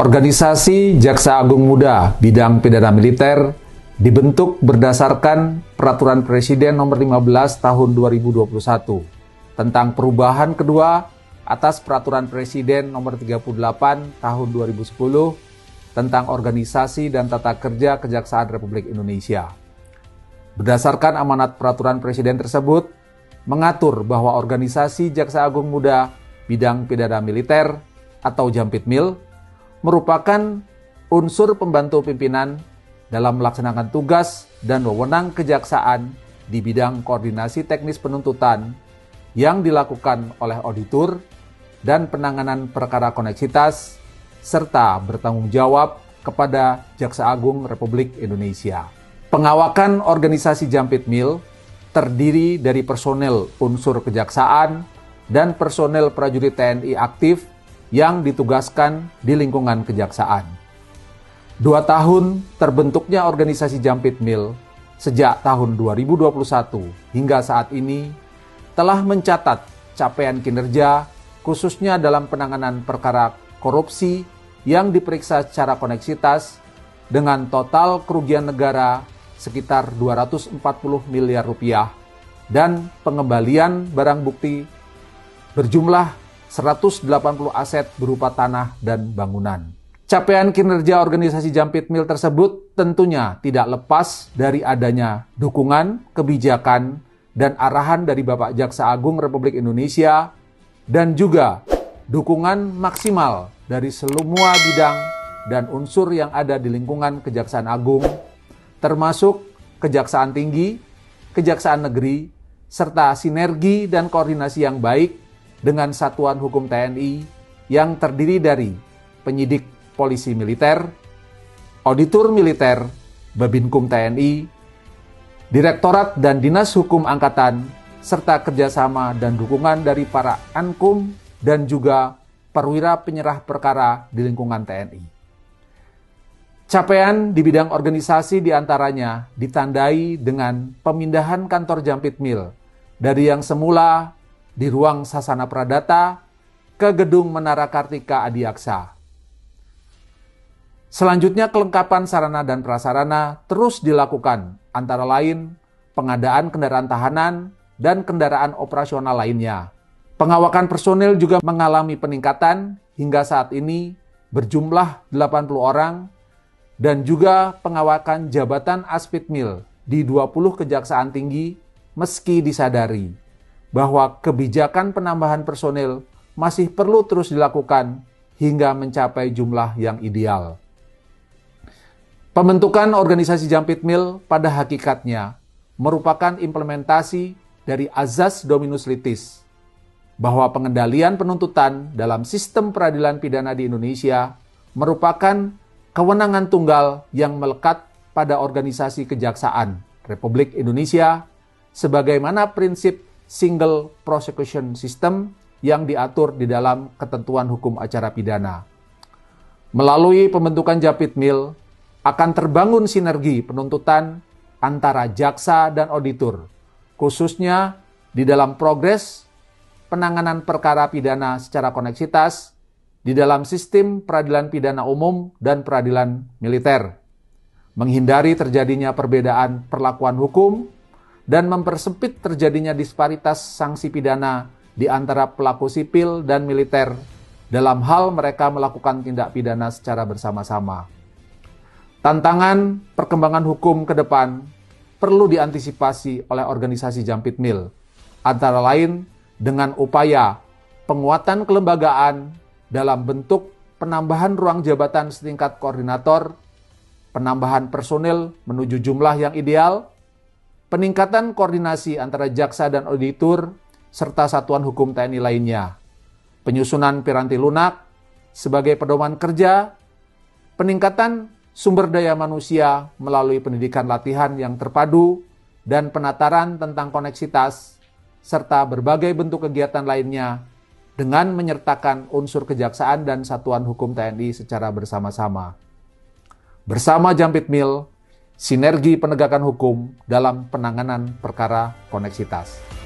Organisasi Jaksa Agung Muda Bidang Pidana Militer dibentuk berdasarkan Peraturan Presiden Nomor 15 Tahun 2021 tentang perubahan kedua atas Peraturan Presiden Nomor 38 Tahun 2010 tentang Organisasi dan Tata Kerja Kejaksaan Republik Indonesia. Berdasarkan amanat Peraturan Presiden tersebut, mengatur bahwa Organisasi Jaksa Agung Muda Bidang Pidana Militer atau Jampitmil merupakan unsur pembantu pimpinan dalam melaksanakan tugas dan wewenang kejaksaan di bidang koordinasi teknis penuntutan yang dilakukan oleh auditur dan penanganan perkara koneksitas serta bertanggung jawab kepada Jaksa Agung Republik Indonesia. Pengawakan organisasi Jampitmil terdiri dari personel unsur kejaksaan dan personel prajurit TNI aktif yang ditugaskan di lingkungan kejaksaan. 2 tahun terbentuknya organisasi Jampitmil sejak tahun 2021 hingga saat ini telah mencatat capaian kinerja khususnya dalam penanganan perkara korupsi yang diperiksa secara koneksitas dengan total kerugian negara sekitar 240 miliar rupiah dan pengembalian barang bukti berjumlah 180 aset berupa tanah dan bangunan. Capaian kinerja organisasi Jampitmil tersebut tentunya tidak lepas dari adanya dukungan, kebijakan, dan arahan dari Bapak Jaksa Agung Republik Indonesia dan juga dukungan maksimal dari semua bidang dan unsur yang ada di lingkungan Kejaksaan Agung, termasuk Kejaksaan Tinggi, Kejaksaan Negeri, serta sinergi dan koordinasi yang baik dengan Satuan Hukum TNI yang terdiri dari penyidik polisi militer, auditur militer, Babinkum TNI, Direktorat dan Dinas Hukum Angkatan, serta kerjasama dan dukungan dari para Ankum dan juga perwira penyerah perkara di lingkungan TNI. Capaian di bidang organisasi diantaranya ditandai dengan pemindahan kantor Jampitmil dari yang semula di ruang Sasana Pradata ke gedung Menara Kartika Adiaksa. Selanjutnya kelengkapan sarana dan prasarana terus dilakukan, antara lain pengadaan kendaraan tahanan dan kendaraan operasional lainnya. Pengawakan personel juga mengalami peningkatan hingga saat ini berjumlah 80 orang dan juga pengawakan jabatan Aspitmil di 20 kejaksaan tinggi meski disadari bahwa kebijakan penambahan personel masih perlu terus dilakukan hingga mencapai jumlah yang ideal. Pembentukan organisasi Jampitmil pada hakikatnya merupakan implementasi dari azas Dominus Litis, bahwa pengendalian penuntutan dalam sistem peradilan pidana di Indonesia merupakan kewenangan tunggal yang melekat pada organisasi kejaksaan Republik Indonesia sebagaimana prinsip Single Prosecution System yang diatur di dalam ketentuan hukum acara pidana. Melalui pembentukan Jampitmil akan terbangun sinergi penuntutan antara jaksa dan auditur, khususnya di dalam progres penanganan perkara pidana secara koneksitas di dalam sistem peradilan pidana umum dan peradilan militer, menghindari terjadinya perbedaan perlakuan hukum dan mempersempit terjadinya disparitas sanksi pidana di antara pelaku sipil dan militer dalam hal mereka melakukan tindak pidana secara bersama-sama. Tantangan perkembangan hukum ke depan perlu diantisipasi oleh organisasi Jampitmil, antara lain dengan upaya penguatan kelembagaan dalam bentuk penambahan ruang jabatan setingkat koordinator, penambahan personil menuju jumlah yang ideal, peningkatan koordinasi antara jaksa dan auditur, serta satuan hukum TNI lainnya, penyusunan piranti lunak sebagai pedoman kerja, peningkatan sumber daya manusia melalui pendidikan latihan yang terpadu, dan penataran tentang koneksitas, serta berbagai bentuk kegiatan lainnya dengan menyertakan unsur kejaksaan dan satuan hukum TNI secara bersama-sama. Bersama Jampitmil, sinergi penegakan hukum dalam penanganan perkara koneksitas.